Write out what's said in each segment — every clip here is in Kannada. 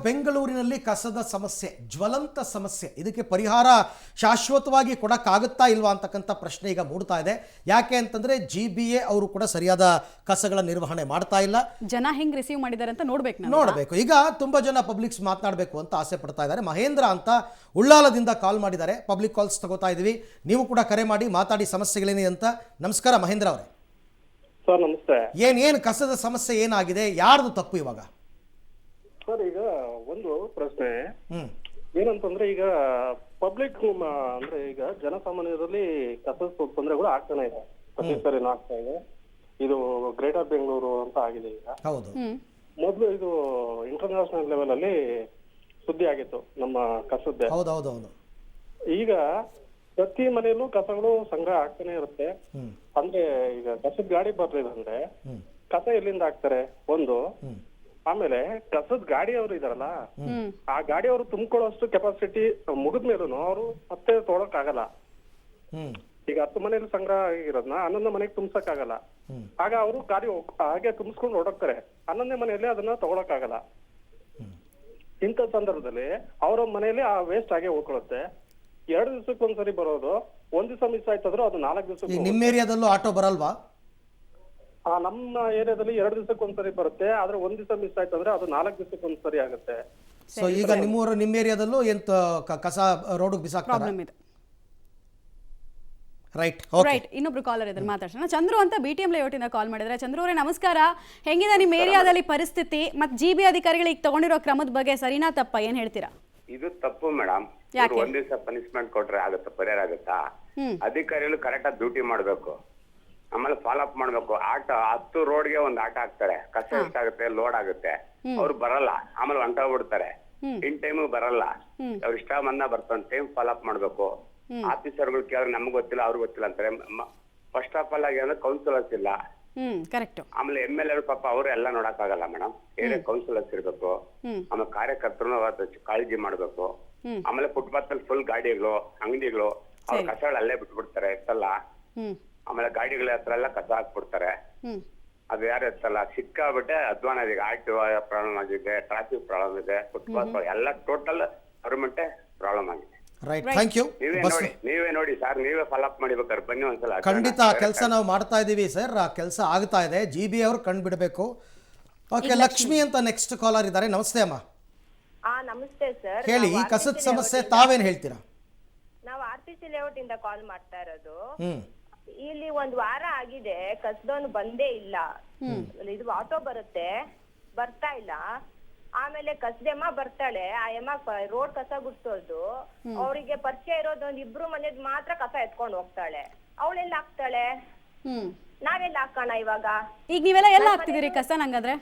ಬೆಂಗಳೂರಿನಲ್ಲಿ ಕಸದ ಸಮಸ್ಯೆ ಜ್ವಲಂತ ಸಮಸ್ಯೆ. ಇದಕ್ಕೆ ಪರಿಹಾರ ಶಾಶ್ವತವಾಗಿ ಕೊಡಕ್ಕಾಗುತ್ತಾ ಇಲ್ವಾ ಅಂತಕ್ಕಂಥ ಪ್ರಶ್ನೆ ಈಗ ಮೂಡ್ತಾ ಇದೆ. ಯಾಕೆ ಅಂತಂದ್ರೆ GBA ಅವರು ಕೂಡ ಸರಿಯಾದ ಕಸಗಳ ನಿರ್ವಹಣೆ ಮಾಡ್ತಾ ಇಲ್ಲ. ಜನ ಹೆಂಗ್ ರಿಸೀವ್ ಮಾಡಿದ್ದಾರೆ ಅಂತ ನೋಡಬೇಕು. ಈಗ ತುಂಬಾ ಜನ ಪಬ್ಲಿಕ್ಸ್ ಮಾತನಾಡಬೇಕು ಅಂತ ಆಸೆ ಪಡ್ತಾ ಇದ್ದಾರೆ. ಮಹೇಂದ್ರ ಅಂತ ಉಳ್ಳಾಲದಿಂದ ಕಾಲ್ ಮಾಡಿದ್ದಾರೆ. ಪಬ್ಲಿಕ್ ಕಾಲ್ಸ್ ತಗೋತಾ ಇದೀವಿ, ನೀವು ಕೂಡ ಕರೆ ಮಾಡಿ ಮಾತಾಡಿ ಸಮಸ್ಯೆಗಳೇನಿದೆ ಅಂತ. ನಮಸ್ಕಾರ ಮಹೇಂದ್ರ ಅವರೇ. ಸರ್ ನಮಸ್ತೆ. ಏನ್ ಕಸದ ಸಮಸ್ಯೆ ಏನಾಗಿದೆ, ಯಾರ್ದು ತಪ್ಪು ಇವಾಗ? ಸರ್ ಈಗ ಒಂದು ಪ್ರಶ್ನೆ ಏನಂತಂದ್ರೆ, ಈಗ ಪಬ್ಲಿಕ್ ಅಂದ್ರೆ ಈಗ ಜನಸಾಮಾನ್ಯರಲ್ಲಿ ಕಸದ ತೊಂದರೆಗಳು ಆಗ್ತಾನೆ ಇದೆ, ಪ್ರತಿ ಸರಿನೂ ಆಗ್ತಾ ಇದೆ. ಇದು ಗ್ರೇಟರ್ ಬೆಂಗಳೂರು ಅಂತ ಆಗಿದೆ ಈಗ. ಹೌದು, ಮೊದಲು ಇದು ಇಂಟರ್ನ್ಯಾಷನಲ್ ಲೆವೆಲ್ ಅಲ್ಲಿ ಸುದ್ದಿ ಆಗಿತ್ತು ನಮ್ಮ ಕಸದ್ದೆ. ಹೌದೌದೌದು. ಈಗ ಪ್ರತಿ ಮನೆಯಲ್ಲೂ ಕಸಗಳು ಸಂಗ್ರಹ ಆಗ್ತಾನೆ ಇರುತ್ತೆ. ಅಂದ್ರೆ ಈಗ ಕಸದ ಗಾಡಿ ಬರ್ಲಿಲ್ಲ ಅಂದ್ರೆ ಕಸ ಎಲ್ಲಿಂದ ಹಾಕ್ತಾರೆ ಒಂದು. ಆಮೇಲೆ ಕಸದ ಗಾಡಿಯವರು ಇದಾರಲ್ಲ, ಆ ಗಾಡಿಯವರು ತುಂಬಿಕೊಳ್ಳೋಷ್ಟು ಕೆಪಾಸಿಟಿ ಮುಗಿದ್ಮೇಲೂ ಅವರು ಮತ್ತೆ ತೊಗೊಳಕ್ ಆಗಲ್ಲ. ಈಗ 10 ಮನೇಲಿ ಸಂಗ್ರಹ ಆಗಿರೋದನ್ನ 11 ಮನೆಗೆ ತುಂಬಸಕ್ ಆಗಲ್ಲ. ಆಗ ಅವರು ಗಾಡಿ ಹಾಗೆ ತುಂಬಿಸ್ಕೊಂಡು ಹೊರಡೋಗ್ತಾರೆ. 11ನೇ ಮನೆಯಲ್ಲಿ ಅದನ್ನ ತಗೊಳಕ್ ಆಗಲ್ಲ. ಇಂಥ ಸಂದರ್ಭದಲ್ಲಿ ಅವರ ಮನೆಯಲ್ಲಿ ಆ ವೇಸ್ಟ್ ಹಾಗೆ ಉಳ್ಕೊಳ್ಳುತ್ತೆ. 2 ದಿವಸಕ್ಕೆ ಒಂದ್ಸರಿ ಬರೋದು, 1 ದಿವಸ ಮಿಸ್ ಆಯ್ತಂದ್ರೆ ಅದು 4 ದಿವಸಕ್ಕೆ. ನಿಮ್ಮ ಏರಿಯಾದಲ್ಲೂ ಆಟೋ ಬರಲ್ವಾ? ನಮ್ಮ ಏರಿಯಾದಲ್ಲಿ 2 ದಿವಸಕ್ಕೆ ಒಂದ್ಸರಿ ಬರುತ್ತೆ. ಆದ್ರೆ 1 ದಿವಸ ಮಿಸ್ ಆಯ್ತು ಅಂದ್ರೆ ಅದು 4 ದಿವಸಕ್ಕೆ ಒಂದ್ಸರಿ ಆಗುತ್ತೆ. ಸೊ ಈಗ ನಿಮ್ಮ ಏರಿಯಾದಲ್ಲೂ ಎಂತ ಕಸ ರೋಡ್ ಬಿಸಾಕ್ತಾರೆ? ರೈಟ್. ಇನ್ನೊಬ್ರು ಕಾಲರ್ ಇದ್ದಾರೆ, ಮಾತಾಡ್ಸೋಣ. ಚಂದ್ರು ಅಂತ BTM ಲೇಔಟ್ ಇಂದ ಕಾಲ್ ಮಾಡಿದ್ರೆ. ಚಂದ್ರು ಅವರೇ ನಮಸ್ಕಾರ. ಹೆಂಗಿದೆ ನಿಮ್ಮ ಏರಿಯಾದಲ್ಲಿ ಪರಿಸ್ಥಿತಿ? ಮತ್ತೆ GB ಅಧಿಕಾರಿಗಳಿಗೆ ತಗೊಂಡಿರೋ ಕ್ರಮದ ಬಗ್ಗೆ ಸರಿನಾ ತಪ್ಪಾ, ಏನ್ ಹೇಳ್ತೀರಾ? ಇದು ತಪ್ಪು ಮೇಡಮ್. 1 ದಿವಸ ಪನಿಷ್ಮೆಂಟ್ ಕೊಟ್ರೆ ಆಗುತ್ತೆ, ಪರಿಹಾರ ಆಗುತ್ತಾ? ಅಧಿಕಾರಿಗಳು ಕರೆಕ್ಟ್ ಆಗಿ ಡ್ಯೂಟಿ ಮಾಡ್ಬೇಕು, ಆಮೇಲೆ ಫಾಲೋ ಅಪ್ ಮಾಡ್ಬೇಕು. 10 ರೋಡ್ಗೆ ಒಂದು ಆಟ ಹಾಕ್ತಾರೆ, ಕಸ ಎಷ್ಟಾಗುತ್ತೆ ಲೋಡ್ ಆಗುತ್ತೆ, ಅವ್ರು ಬರಲ್ಲ, ಆಮೇಲೆ ಹೊಂಟೋಗ್ಬಿಡ್ತಾರೆ. ಇನ್ ಟೈಮ್ ಬರಲ್ಲ, ಅವ್ರ ಇಷ್ಟ ಬಂದ ಬರ್ತಾನೆ. ಟೈಮ್ ಫಾಲೋ ಅಪ್ ಮಾಡ್ಬೇಕು. ಆಫೀಸರ್ಗಳು ಕೇಳಿದ್ರೆ ನಮ್ಗೆ ಗೊತ್ತಿಲ್ಲ, ಅವ್ರಿಗೆ ಗೊತ್ತಿಲ್ಲ ಅಂತಾರೆ. ಫಸ್ಟ್ ಆಫ್ ಆಲ್ ಆಗಿ ಅಂದ್ರೆ ಕೌನ್ಸಿಲರ್ಸ್ ಇಲ್ಲ. ಆಮೇಲೆ MLA ಪಾಪ ಅವರು ಎಲ್ಲ ನೋಡಕ್ ಆಗಲ್ಲ ಮೇಡಮ್. ಏರಿಯಾ ಕೌನ್ಸಿಲರ್ಸ್ ಇರ್ಬೇಕು. ಆಮೇಲೆ ಕಾರ್ಯಕರ್ತರು ಕಾಳಜಿ ಮಾಡ್ಬೇಕು. ಆಮೇಲೆ ಫುಟ್ಪಾತ್ ಅಲ್ಲಿ ಫುಲ್ ಗಾಡಿಗಳು, ಅಂಗಡಿಗಳು, ಅವ್ರ ಕಸಗಳು ಅಲ್ಲೇ ಬಿಟ್ಬಿಡ್ತಾರೆ, ಎತ್ತಲ್ಲ. ಆಮೇಲೆ ಗಾಡಿಗಳ ಹತ್ರ ಎಲ್ಲ ಕಸ ಹಾಕ್ಬಿಡ್ತಾರೆ, ಅದು ಯಾರು ಎತ್ತಲ್ಲ. ಸಿಕ್ಕಾಬಿಟ್ಟೆ ಅಧ್ವಾನ ಇದೆ. ಆಟೋ ಪ್ರಾಬ್ಲಮ್ ಆಗಿದೆ, ಟ್ರಾಫಿಕ್ ಪ್ರಾಬ್ಲಮ್ ಇದೆ, ಫುಟ್ಪಾತ್ ಎಲ್ಲ ಟೋಟಲ್ ಗವರ್ಮೆಂಟ್ ಪ್ರಾಬ್ಲಮ್ ಆಗಿದೆ. Right, thank you. ನೀವೇ ನೋಡಿ ಸರ್, ನೀವೇ ಫಾಲೋ ಅಪ್ ಮಾಡಿಬೇಕಾದ್ರೆ ಬನ್ನಿ ಒಂದ್ಸಲ. ಖಂಡಿತ ಕೆಲಸ ನಾವು ಮಾಡ್ತಾ ಇದೀವಿ ಸರ್, ಆ ಕೆಲಸ ಆಗ್ತಾ ಇದೆ. GB ಅವರು ಕಂಡು ಬಿಡಬೇಕು. ಓಕೆ, ಲಕ್ಷ್ಮಿ ಅಂತ ನೆಕ್ಸ್ಟ್ ಕಾಲರ್ ಇದ್ದಾರೆ. ನಮಸ್ತೆ ಅಮ್ಮ. ನಮಸ್ತೆ ಸರ್. ಹೇಳಿ, ಈ ಕಸದ ಸಮಸ್ಯೆ ತಾವೇನ್ ಹೇಳ್ತೀರಾ? ನಾವು RPC ಲೇಔಟ್ ಇಂದ ಕಾಲ್ ಮಾಡ್ತಾ ಇರೋದು. ಇಲ್ಲಿ 1 ವಾರ ಆಗಿದೆ, ಕಸದವನು ಬಂದೇ ಇಲ್ಲ. ಇದು ಆಟೋ ಬರುತ್ತೆ, ಬರ್ತಾ ಇಲ್ಲ. ಆಮೇಲೆ ಕಸದೆಮ್ಮ ಬರ್ತಾಳೆ, ಆ ಎಮ್ಮ ರೋಡ್ ಕಸ ಗುಡ್ಸೋದು. ಅವರಿಗೆ ಪರಿಚಯ ಇರೋದು 1-2 ಮನೆದ್ ಮಾತ್ರ ಕಸ ಎತ್ಕೊಂಡು ಹೋಗ್ತಾಳೆ. ಅವಳೆಲ್ಲ ಹಾಕ್ತಾಳೆ, ನಾವೆಲ್ಲ ಹಾಕೋಣ ಇವಾಗ? ಈಗ ನೀವೆಲ್ಲ ಎಲ್ಲ ಹಾಕ್ತಿದ್ದೀರಿ ಕಸ? ನಂಗಾದ್ರೆ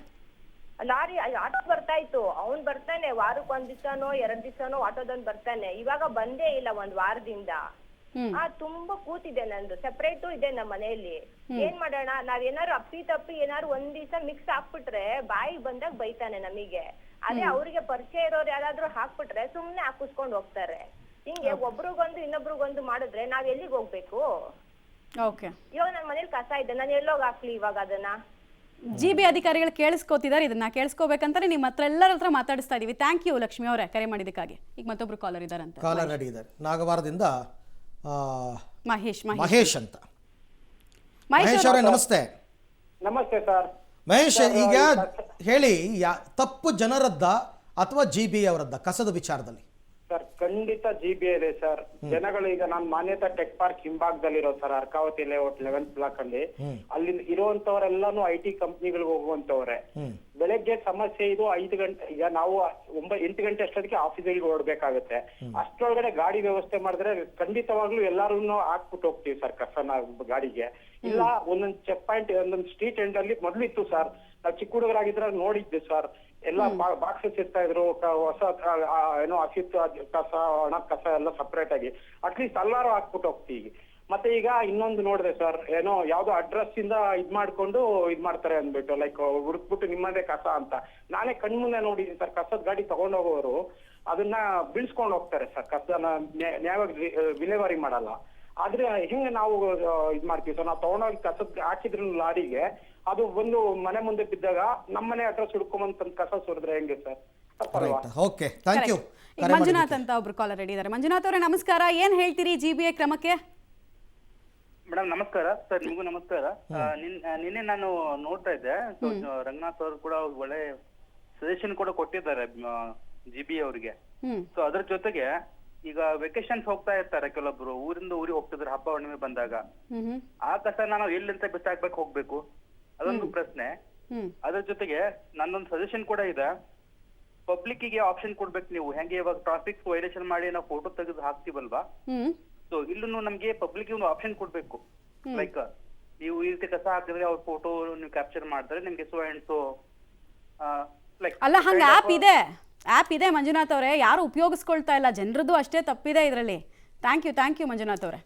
ಲಾರಿ ಆಟೋ ಬರ್ತಾ ಇತ್ತು, ಅವ್ನ್ ಬರ್ತಾನೆ. ವಾರಕ್ಕೆ 1 ದಿವಸನೋ 2 ದಿವಸನೋ ಆಟೋದವ್ನ್ ಬರ್ತಾನೆ. ಇವಾಗ ಬಂದೇ ಇಲ್ಲ 1 ವಾರದಿಂದ. ತುಂಬಾ ಕೂತಿದೆ, ನಂದು ಸೆಪರೇಟು ಇದೆ ನಮ್ಮ ಮನೆಯಲ್ಲಿ. ಏನ್ ಮಾಡೋಣ? ನಾವೇನಾರು ಅಪ್ಪಿ ತಪ್ಪಿ ಏನಾರು 1 ದಿವಸ ಮಿಕ್ಸ್ ಹಾಕ್ಬಿಟ್ರೆ ಬಾಯಿಗೆ ಬಂದಾಗ ಬೈತಾನೆ ನಮಗೆ. ಅದೇ ಅವ್ರಿಗೆ ಪರಿಚಯ ಇರೋರು ಯಾರಾದ್ರೂ ಹಾಕ್ಬಿಟ್ರೆ ಸುಮ್ನೆ ಹಾಕಿಸ್ಕೊಂಡ್ ಹೋಗ್ತಾರೆ. ಹಿಂಗೆ ಒಬ್ರಿಗೊಂದು ಇನ್ನೊಬ್ರಿಗೊಂದು ಮಾಡಿದ್ರೆ ನಾವ್ ಎಲ್ಲಿಗೆ ಹೋಗ್ಬೇಕು? ಇವಾಗ ನನ್ ಮನೇಲಿ ಕಸ ಇದೆ, ನಾನು ಎಲ್ಲೋಗ್ ಹಾಕ್ಲಿ ಇವಾಗ ಅದನ್ನ? GB ಅಧಿಕಾರಿಗಳು ಕೇಳಿಸ್ಕೋತಿದ್ದಾರೆ. ಇದನ್ನ ಕೇಳಿಸ್ಕೋಬೇಕಂತಾನೆ ನಿಮ್ಮ ಹತ್ರ ಎಲ್ಲರ ಹತ್ರ ಮಾತಾಡಿಸ್ತಾ ಇದೀವಿ. ಥ್ಯಾಂಕ್ ಯು ಲಕ್ಷ್ಮಿ ಅವರೇ ಕರೆ ಮಾಡಿದಕ್ಕಾಗಿ. ಈಗ ಮತ್ತೊಬ್ರು ಕಾಲರ್ ಇದ್ದಾರೆ ಅಂತ. ಕಾಲರ್ ರೆಡಿ ಇದ್ದಾರೆ. ನಾಗವಾರದಿಂದ ಮಹೇಶ್ ಅಂತ. ಮಹೇಶ್ ಅವರೇ ನಮಸ್ತೆ. ನಮಸ್ತೆ ಸರ್. ಮಹೇಶ್, ಈಗ ಹೇಳಿ, ತಪ್ಪು ಜನರದ್ದ ಅಥವಾ GB ಅವರದ್ದ ಕಸದ ವಿಚಾರದಲ್ಲಿ? ಸರ್ ಖಂಡಿತ GBA ಇದೆ ಸರ್. ಜನಗಳು ಈಗ ನಾನು ಮಾನ್ಯತಾ ಟೆಕ್ ಪಾರ್ಕ್ ಹಿಂಭಾಗದಲ್ಲಿರೋ sir, Arkavathi layout 11th block ಅಲ್ಲಿ ಅಲ್ಲಿ ಇರುವಂತವರೆಲ್ಲಾನು IT ಕಂಪ್ನಿಗಳಿಗೆ ಹೋಗುವಂತವ್ರೆ. ಬೆಳಗ್ಗೆ ಸಮಸ್ಯೆ ಇದು 5 ಗಂಟೆ. ಈಗ ನಾವು 8 ಗಂಟೆ ಅಷ್ಟೊತ್ತಿಗೆ ಆಫೀಸಿಗೆ ಹೊರಡ್ಬೇಕಾಗುತ್ತೆ. ಅಷ್ಟೊಳಗಡೆ ಗಾಡಿ ವ್ಯವಸ್ಥೆ ಮಾಡಿದ್ರೆ ಖಂಡಿತವಾಗ್ಲೂ ಎಲ್ಲಾರು ಹಾಕ್ಬಿಟ್ಟು ಹೋಗ್ತೀವಿ ಸರ್ ಕಸನ ಗಾಡಿಗೆ. ಇಲ್ಲ ಒಂದೊಂದ್ ಚೆಕ್ ಪಾಯಿಂಟ್, ಒಂದೊಂದ್ ಸ್ಟ್ರೀಟ್ ಎಂಡ್ ಅಲ್ಲಿ ಮೊದ್ಲು ಇತ್ತು ಸರ್. ನಾವು ಚಿಕ್ಕ ಹುಡುಗರಾಗಿದ್ರೆ ನೋಡಿದ್ದೆ ಸರ್. ಎಲ್ಲ ಬಾಕ್ಸಸ್ ಇರ್ತಾ ಇದ್ರು, ಹೊಸ ಏನೋ ಹಸಿತ್ತು ಕಸ, ಒಣ ಕಸ ಎಲ್ಲ ಸಪರೇಟ್ ಆಗಿ. ಅಟ್ಲೀಸ್ಟ್ ಎಲ್ಲಾರು ಹಾಕ್ಬಿಟ್ಟು ಹೋಗ್ತೀವಿ. ಮತ್ತೆ ಈಗ ಇನ್ನೊಂದು ನೋಡಿದೆ ಸರ್, ಏನೋ ಯಾವ್ದೋ ಅಡ್ರೆಸ್ ಇಂದ ಇದ್ ಮಾಡ್ಕೊಂಡು ಇದ್ ಮಾಡ್ತಾರೆ ಅಂದ್ಬಿಟ್ಟು, ಲೈಕ್ ಹುಡುಕ್ಬಿಟ್ಟು ನಿಮ್ಮದೇ ಕಸ ಅಂತ. ನಾನೇ ಕಣ್ಮುಂದೆ ನೋಡಿದೀನಿ ಸರ್, ಕಸದ ಗಾಡಿ ತಗೊಂಡೋಗೋರು ಅದನ್ನ ಬೀಳ್ಸ್ಕೊಂಡ್ ಹೋಗ್ತಾರೆ ಸರ್. ಕಸನ ನ್ಯಾಯವಾಗಿ ವಿಲೇವಾರಿ ಮಾಡಲ್ಲ. ಆದ್ರೆ ಹಿಂಗೆ ನಾವು ಇದ್ ಮಾಡ್ತೀವಿ ಸರ್. ನಾವು ತಗೊಂಡೋಗಿ ಕಸದ ಹಾಕಿದ್ರು ಲಾರಿಗೆ, ಅದು ಒಂದು ಮನೆ ಮುಂದೆ ಬಿದ್ದಾಗ ನಮ್ಮನೆ ಅಡ್ರೆಸ್ ಹುಡ್ಕೊಂಬಂತ ಕಸ ಸುರಿದ್ರೆ ಹೆಂಗೆ ಸರ್? ತಪ್ಪಲ್ವಾ? Right, okay, thank you. ಈಗ ಮಂಜುನಾಥ್ ಅಂತ ಒಬ್ರು ಕಾಲರ್ ರೆಡಿ ಇದ್ದಾರೆ. ಮಂಜುನಾಥ್ ಅವರೇ ನಮಸ್ಕಾರ, ಏನ್ ಹೇಳ್ತೀರಿ GBA ಕ್ರಮಕ್ಕೆ? ಮೇಡಮ್ ನಮಸ್ಕಾರ ಸರ್, ನಿಮಗೂ ನಮಸ್ಕಾರ. ನಿನ್ನೆ ನಾನು ನೋಡ್ತಾ ಇದ್ದೆ, ರಂಗನಾಥ್ ಅವರು ಕೂಡ ಒಳ್ಳೆ ಸಜೆಷನ್ ಕೂಡ ಕೊಟ್ಟಿದ್ದಾರೆ GBA ಅವರಿಗೆ. ಸೊ ಅದ್ರ ಜೊತೆಗೆ ಈಗ ವೆಕೇಶನ್ಸ್ ಹೋಗ್ತಾ ಇರ್ತಾರೆ ಕೆಲವೊಬ್ರು, ಊರಿಂದ ಊರಿಗೆ ಹೋಗ್ತಿದ್ದಾರೆ ಹಬ್ಬ ಹುಣ್ಣಿಮೆ ಬಂದಾಗ. ಆ ಕಸ ನಾವು ಎಲ್ಲಿಂದ ಬಿಸಾಕ್ಬೇಕು ಹೋಗ್ಬೇಕು, ಅದೊಂದು ಪ್ರಶ್ನೆ. ಅದ್ರ ಜೊತೆಗೆ ನನ್ನೊಂದು ಸಜೆಷನ್ ಕೂಡ ಇದೆ, ಪಬ್ಲಿಕ್ ಗೆ ಆಪ್ಷನ್ ಕೊಡ್ಬೇಕು ನೀವು. ಹೆಂಗೆ ಇವಾಗ ಟ್ರಾಫಿಕ್ ವೈಲೇಷನ್ ಮಾಡಿ ನಾವು ಫೋಟೋ ತೆಗೆದು ಹಾಕ್ತಿವಲ್ವಾ, ಸೊ ಇಲ್ಲೂ ನಮ್ಗೆ ಪಬ್ಲಿಕ್ ಒಂದು ಆಪ್ಷನ್ ಕೊಡ್ಬೇಕು. ಲೈಕ್ ನೀವು ಈ ರೀತಿ ಕಸ ಹಾಕಿದ್ರೆ ಅವ್ರ ಫೋಟೋ ನೀವು ಕ್ಯಾಪ್ಚರ್ ಮಾಡ್ತಾರೆ, ನಿಮ್ಗೆ ಸೋ ಅಂಡ್ ಸೋ ಲೈಕ್ ಅಲ್ಲ, ಹಂಗ ಆ್ಯಪ್ ಇದೆ ಮಂಜುನಾಥ್ ಅವರೇ, ಯಾರು ಉಪಯೋಗಿಸ್ಕೊಳ್ತಾ ಇಲ್ಲ, ಜನರದ್ದು ಅಷ್ಟೇ ತಪ್ಪಿದೆ ಇದರಲ್ಲಿ. ಥ್ಯಾಂಕ್ ಯು ಮಂಜುನಾಥ್ ಅವರೇ.